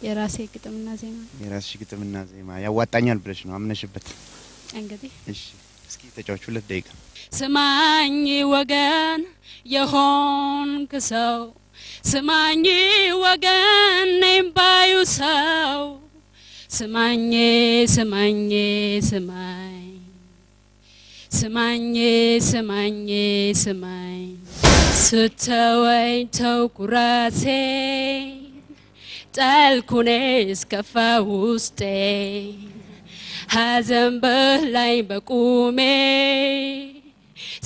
የራሴ ግጥምና ዜማ የራስሽ ግጥምና ዜማ ያዋጣኛል ብለሽ ነው አምነሽበት እንግዲህ እሺ እስኪ ተጫውቹ 2 ደቂቃ ስማኝ ወገን የሆንክ ሰው ስማኝ ወገን ነኝ ባዩ ሰው ስማኝ ስማኝ ስማኝ ስማኝ ስማኝ ስማኝ ስተወኝ ተውኩራሴ ጠልኩኔ እስከፋ ውስጤ ሐዘን በላይ በቁሜ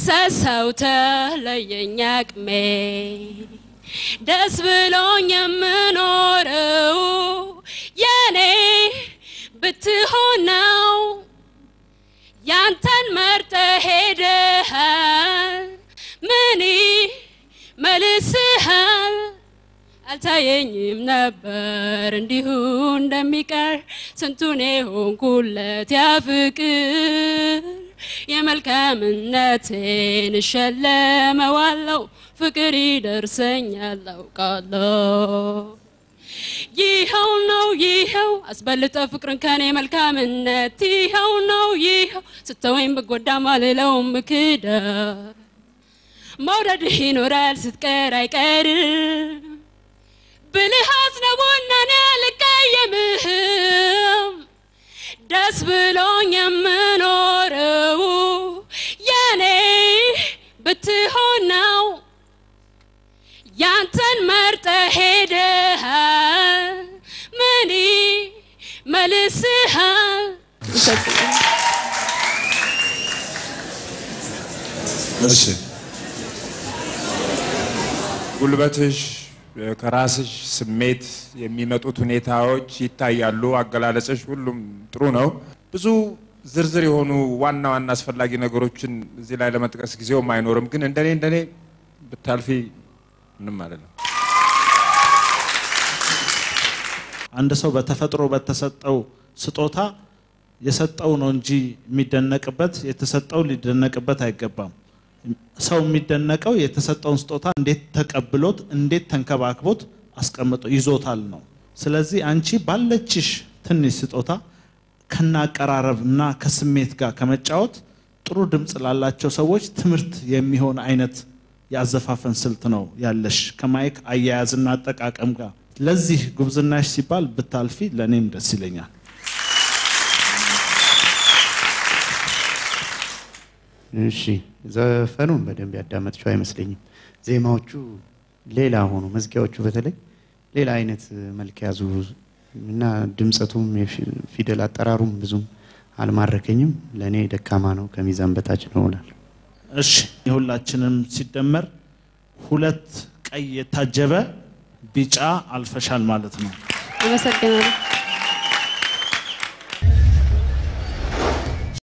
ሰሳውተ ለየኝ አቅሜ ደስ ብሎኝ የምኖረው የኔ ብትሆን ነው ያንተን መርጠህ ሄደሃል ምን መልስሃል አልታየኝም ነበር እንዲሁ እንደሚቀር ስንቱን ሆንኩለት ያፍቅር የመልካምነቴን ሸለመዋለሁ ፍቅር ይደርሰኛል አውቃለሁ ይኸው ነው ይኸው አስበልጠ ፍቅርን ከኔ መልካምነት ይኸው ነው ይኸው ስተወኝ በጎዳ ማልለው ምክዳ መውደድህ ይኖራል ስትቀር አይቀርም ብልሃት ነውና ልቀየምህም ደስ ብሎኝ የምኖረው የኔ ብትሆን ነው ያንተን መርጠህ ሄደሃል ምን መልስሃል እሺ ጉልበትሽ ከራስሽ ስሜት የሚመጡት ሁኔታዎች ይታያሉ አገላለጽሽ ሁሉም ጥሩ ነው ብዙ ዝርዝር የሆኑ ዋና ዋና አስፈላጊ ነገሮችን እዚህ ላይ ለመጥቀስ ጊዜው ማይኖርም ግን እንደኔ ብታልፊ ምን ማለት ነው አንድ ሰው በተፈጥሮ በተሰጠው ስጦታ የሰጠው ነው እንጂ የሚደነቅበት የተሰጠው ሊደነቅበት አይገባም ሰው የሚደነቀው የተሰጠውን ስጦታ እንዴት ተቀብሎት እንዴት ተንከባክቦት አስቀምጦ ይዞታል ነው ስለዚህ አንቺ ባለችሽ ትንሽ ስጦታ ከናቀራረብና ከስሜት ጋር ከመጫወት ጥሩ ድምጽ ላላቸው ሰዎች ትምርት የሚሆን አይነት ያዘፋፈን ስልት ነው ያለሽ ከማይክ አያያዝና አጠቃቀም ጋር ለዚህ ጉብዝናሽ ሲባል ብታልፊ ለኔም ደስ ይለኛል እሺ ዘፈኑን በደንብ ያዳመጥሽው አይመስለኝም ዜማዎቹ ሌላ ሆኖ መዝጊያዎቹ በተለይ ሌላ አይነት መልክ ያዙ እና ድምጸቱም የፊደል አጠራሩም ብዙም አልማረከኝም ለኔ ደካማ ነው ከሚዛን በታች ነው ሆናል እሺ የሁላችንም ሲደመር 2 ቀይ የታጀበ ቢጫ አልፈሻል ማለት ነው አመሰግናለሁ